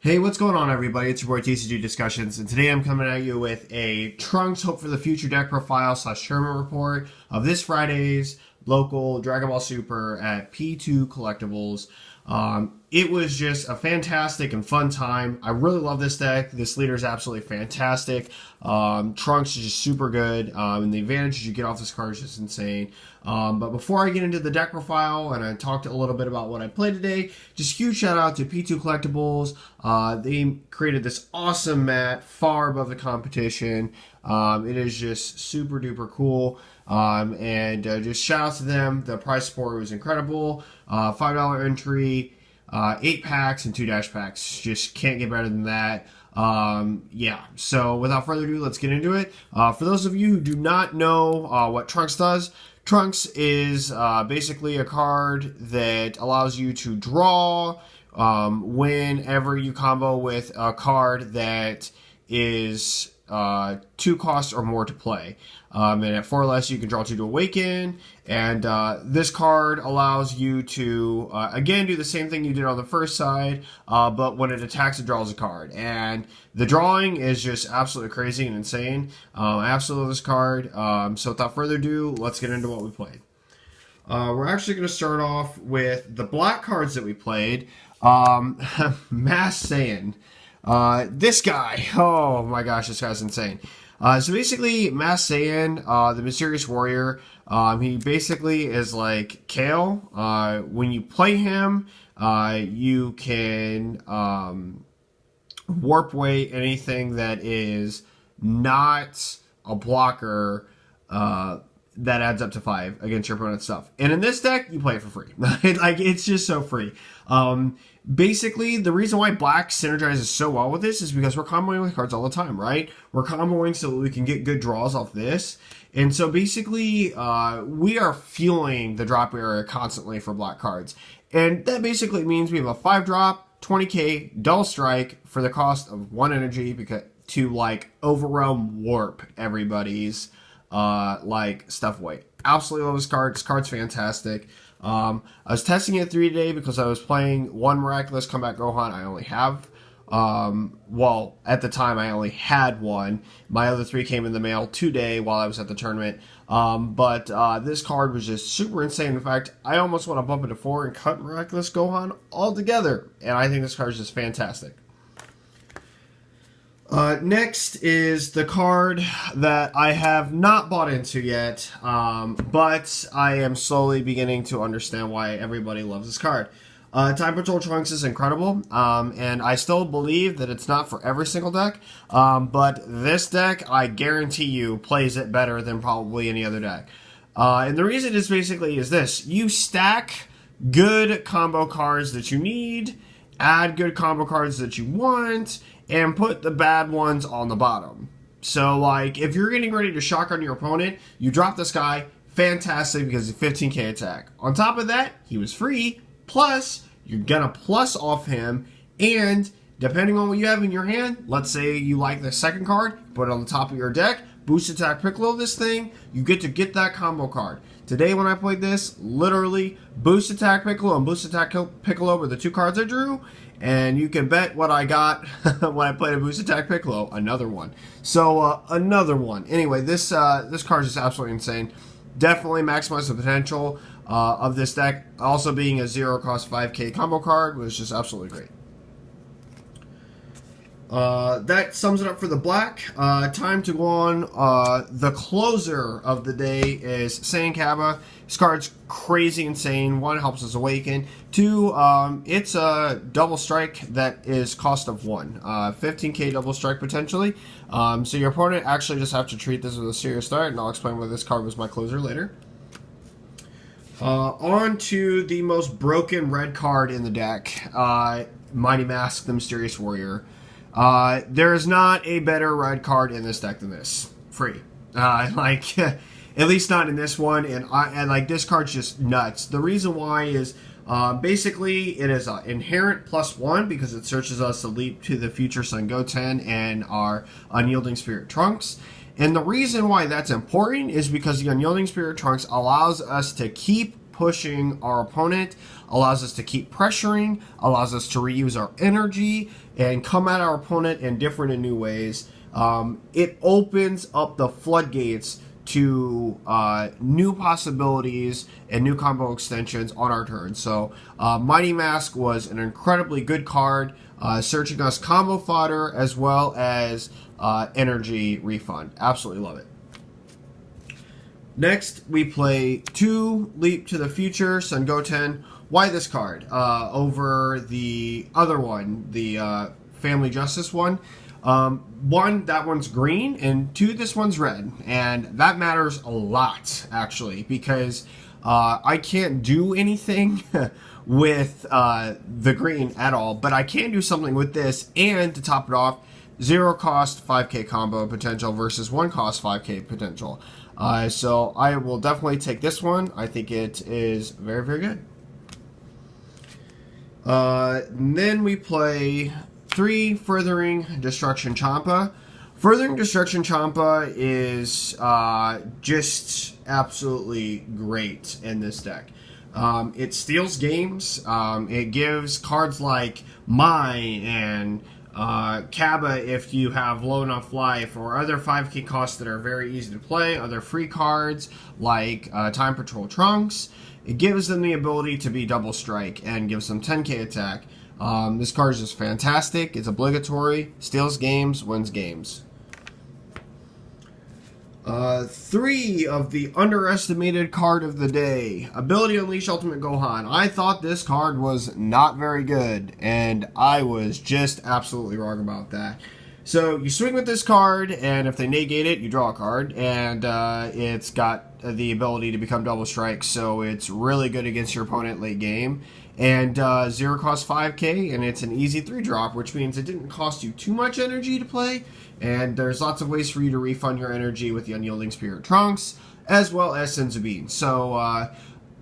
Hey, what's going on, everybody? It's your boy TCG Discussions, and today I'm coming at you with a Trunks Hope for the Future deck profile / tournament report of this Friday's local Dragon Ball Super at P2 Collectibles. It was just a fantastic and fun time. I really love this deck. This leader is absolutely fantastic. Trunks is just super good, and the advantages you get off this card is just insane. But before I get into the deck profile and I talked a little bit about what I played today, just huge shout out to P2 Collectibles. They created this awesome mat far above the competition. It is just super duper cool. And just shout out to them. The price support was incredible. $5 entry, 8 packs and 2 dash packs. Just can't get better than that. Yeah, so without further ado, let's get into it. For those of you who do not know what Trunks does, Trunks is basically a card that allows you to draw whenever you combo with a card that is 2 costs or more to play. And at 4 or less, you can draw 2 to awaken. And this card allows you to, again, do the same thing you did on the first side, but when it attacks, it draws a card. And the drawing is just absolutely crazy and insane. I absolutely love this card. So without further ado, let's get into what we played. We're actually going to start off with the black cards that we played. Masane. This guy, oh my gosh, this guy's insane. So basically, Masane, the Mysterious Warrior, he basically is like Kale. When you play him, you can warp weight anything that is not a blocker that adds up to 5 against your opponent's stuff. And in this deck, you play it for free. Like, it's just so free. Basically, the reason why black synergizes so well with this is because we're comboing with cards all the time, right? We're comboing so that we can get good draws off this. And so basically, we are fueling the drop area constantly for black cards. And that basically means we have a 5-drop, 20k, double strike for the cost of 1 energy because to, like, overwhelm warp everybody's like stuff away. Absolutely love this card. This card's fantastic. I was testing it 3 today because I was playing one Miraculous Comeback Gohan. I only have, well, at the time I only had one. My other 3 came in the mail today while I was at the tournament. But this card was just super insane. In fact, I almost want to bump it to 4 and cut Miraculous Gohan altogether. And I think this card is just fantastic. Next is the card that I have not bought into yet, but I am slowly beginning to understand why everybody loves this card. Time Patrol Trunks is incredible, and I still believe that it's not for every single deck, but this deck, I guarantee you, plays it better than probably any other deck. And the reason is basically is this. You stack good combo cards that you need, add good combo cards that you want, and put the bad ones on the bottom. So, like, if you're getting ready to shotgun your opponent, you drop this guy, fantastic, because he's 15k attack. On top of that, he was free, plus, you're gonna plus off him, and depending on what you have in your hand, let's say you like the second card, put it on the top of your deck, boost attack Piccolo this thing, you get to get that combo card. Today when I played this, literally, boost attack Piccolo and boost attack Piccolo were the 2 cards I drew, and you can bet what I got when I played a boost attack Piccolo, another one. So, another one. Anyway, this card is just absolutely insane. Definitely maximize the potential of this deck. Also being a 0-cost 5k combo card was just absolutely great. That sums it up for the black. Time to go on. The closer of the day is Saiyan Kappa. This card's crazy insane. 1, helps us awaken. 2, it's a double strike that is cost of 1. 15k double strike potentially. So your opponent actually just have to treat this as a serious threat, and I'll explain why this card was my closer later. On to the most broken red card in the deck. Mighty Mask, the Mysterious Warrior. There is not a better red card in this deck than this. Free. Like, at least not in this one, and like, this card's just nuts. The reason why is, basically, it is an inherent +1 because it searches us to leap to the future Son Goten and our Unyielding Spirit Trunks. And the reason why that's important is because the Unyielding Spirit Trunks allows us to keep pushing our opponent, allows us to keep pressuring, allows us to reuse our energy, and come at our opponent in different and new ways. It opens up the floodgates to new possibilities and new combo extensions on our turn. So Mighty Mask was an incredibly good card, searching us combo fodder as well as energy refund. Absolutely love it. Next, we play 2 Leap to the Future, Son Goten. Why this card? Over the other one, the Family Justice one. 1, that one's green, and 2, this one's red. And that matters a lot, actually, because I can't do anything with the green at all, but I can do something with this, and to top it off, 0 cost 5k combo potential versus 1 cost 5k potential. So I will definitely take this one. I think it is very, very good. Then we play 3 Furthering Destruction Champa. Furthering Destruction Champa is just absolutely great in this deck. It steals games. It gives cards like Mine and Kaba if you have low enough life, or other 5k costs that are very easy to play, other free cards like Time Patrol Trunks. It gives them the ability to be double strike and gives them 10k attack. This card is just fantastic. It's obligatory, steals games, wins games. 3 of the underestimated card of the day. Ability Unleash Ultimate Gohan. I thought this card was not very good, and I was just absolutely wrong about that. So you swing with this card, and if they negate it, you draw a card, and it's got the ability to become double strike, so it's really good against your opponent late game. And 0 cost 5k, and it's an easy 3-drop, which means it didn't cost you too much energy to play, and there's lots of ways for you to refund your energy with the Unyielding Spirit Trunks, as well as Senzu. So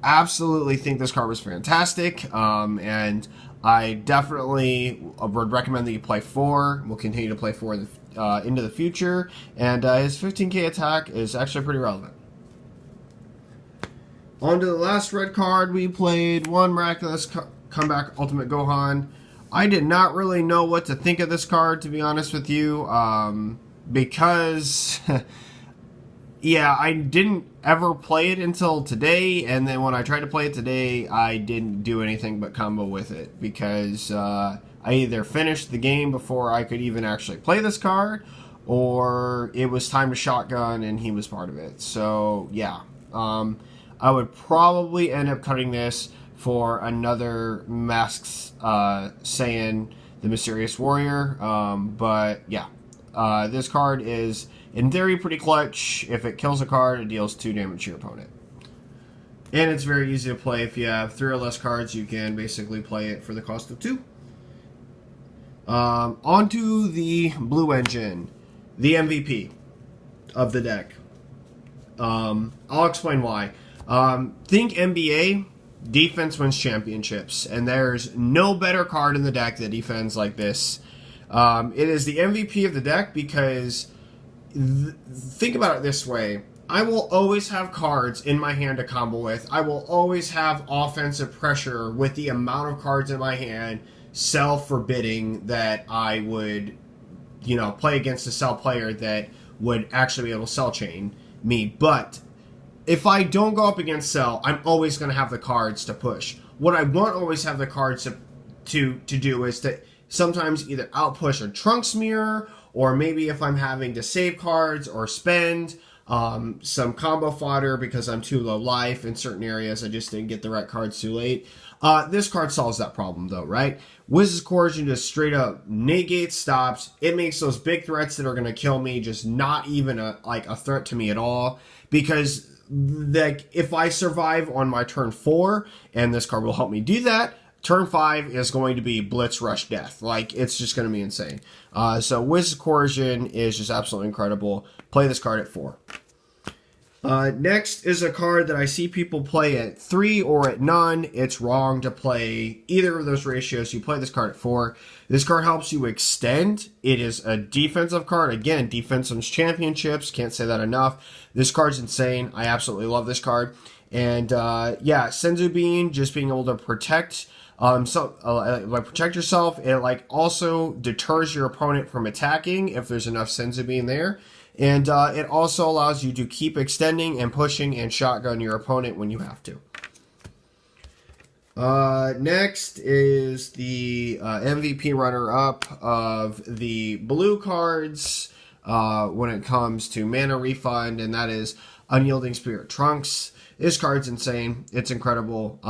absolutely think this card was fantastic, and I definitely would recommend that you play 4. We'll continue to play 4 into the future, and his 15k attack is actually pretty relevant. On to the last red card, we played 1 Miraculous Comeback Ultimate Gohan. I did not really know what to think of this card, to be honest with you, because, yeah, I didn't ever play it until today, and then when I tried to play it today, I didn't do anything but combo with it, because I either finished the game before I could even actually play this card, or it was time to shotgun and he was part of it. So, yeah. I would probably end up cutting this for another Masks Saiyan the Mysterious Warrior. But yeah, this card is in theory pretty clutch. If it kills a card, it deals 2 damage to your opponent. And it's very easy to play. If you have 3 or less cards, you can basically play it for the cost of 2. Onto the Blue Engine, the MVP of the deck. I'll explain why. Think NBA, defense wins championships, and there's no better card in the deck that defends like this. It is the MVP of the deck because, think about it this way, I will always have cards in my hand to combo with. I will always have offensive pressure with the amount of cards in my hand, self-forbidding that I would, play against a cell player that would actually be able to cell chain me. But if I don't go up against Cell, I'm always going to have the cards to push. What I won't always have the cards to do is to sometimes either outpush a Trunks Mirror, or maybe if I'm having to save cards or spend some combo fodder because I'm too low life in certain areas, I just didn't get the right cards too late. This card solves that problem though, right? Wizard's Coercion just straight up negates, stops. It makes those big threats that are going to kill me just not even a threat to me at all, because if I survive on my turn 4, and this card will help me do that, turn 5 is going to be Blitz Rush Death. It's just going to be insane. So Wizard's Coercion is just absolutely incredible. Play this card at 4. Next is a card that I see people play at 3 or at none. It's wrong to play either of those ratios. You play this card at 4. This card helps you extend. It is a defensive card. Again, defense wins championships. Can't say that enough. This card's insane. I absolutely love this card. And yeah, Senzu Bean, just being able to protect protect yourself. It like also deters your opponent from attacking if there's enough Senzu Bean there. And it also allows you to keep extending and pushing and shotgun your opponent when you have to. Next is the MVP runner-up of the blue cards when it comes to mana refund, and that is Unyielding Spirit Trunks. This card's insane. It's incredible.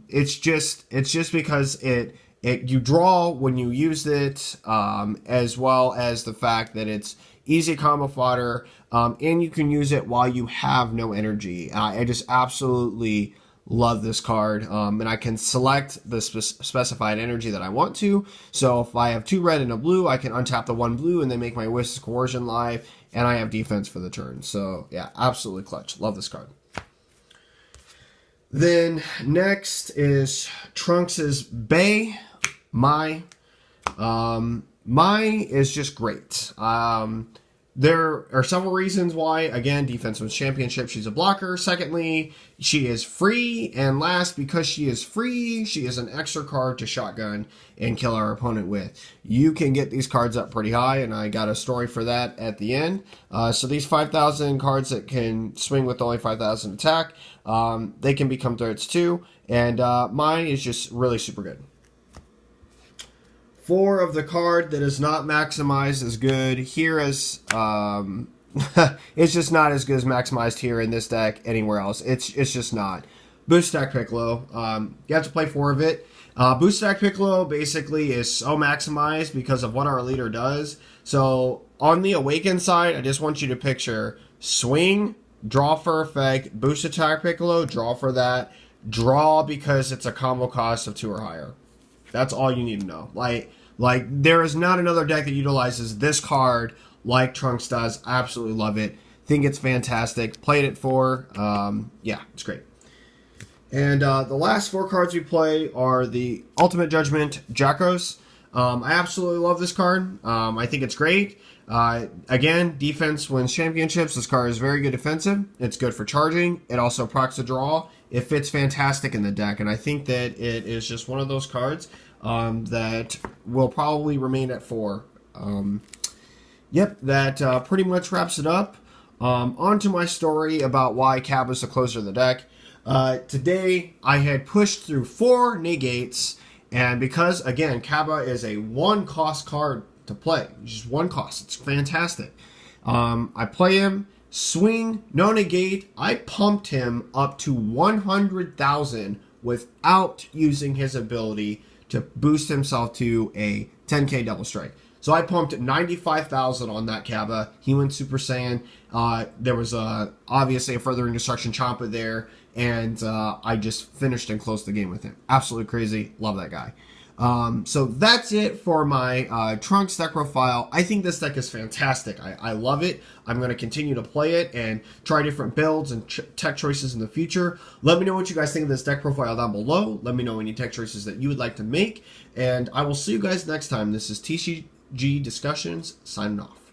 It's just because you draw when you use it, as well as the fact that it's easy combo fodder, and you can use it while you have no energy. I just absolutely love this card, and I can select the specified energy that I want to. So if I have 2 red and a blue, I can untap the 1 blue and then make my Wisp Coercion live, and I have defense for the turn. So yeah, absolutely clutch. Love this card. Then next is Trunks' Bay. Mai is just great. There are several reasons why. Again, Defense Wins Championship, she's a blocker. Secondly, she is free. And last, because she is free, she is an extra card to shotgun and kill our opponent with. You can get these cards up pretty high, and I got a story for that at the end. So these 5,000 cards that can swing with only 5,000 attack, they can become threats too. And mine is just really super good. 4 of the card that is not maximized is good here as it's just not as good as maximized here in this deck anywhere else. It's just not. Boost Stack Piccolo. You have to play 4 of it. Boost Stack Piccolo basically is so maximized because of what our leader does. So on the Awaken side, I just want you to picture swing, draw for effect, boost attack Piccolo, draw for that, draw because it's a combo cost of 2 or higher. That's all you need to know. Like there is not another deck that utilizes this card like Trunks does. I absolutely love it. Think it's fantastic. Played it for. Yeah, it's great. And the last 4 cards we play are the Ultimate Judgment Jakros. I absolutely love this card. I think it's great. Again, defense wins championships. This card is very good defensive. It's good for charging. It also procs a draw. It fits fantastic in the deck, and I think that it is just one of those cards that will probably remain at 4. Yep, that pretty much wraps it up. On to my story about why Cab is the closer of the deck. Today, I had pushed through 4 negates, and because, again, Kaba is a 1-cost card to play. Just 1 cost. It's fantastic. I play him, swing, no negate. I pumped him up to 100,000 without using his ability to boost himself to a 10k double strike. So I pumped 95,000 on that Kaba. He went Super Saiyan. There was obviously a furthering Destruction Champa there, and I just finished and closed the game with him. Absolutely crazy. Love that guy. So that's it for my Trunks deck profile. I think this deck is fantastic. I love it. I'm going to continue to play it and try different builds and tech choices in the future. Let me know what you guys think of this deck profile down below. Let me know any tech choices that you would like to make. And I will see you guys next time. This is TCG Discussions signing off.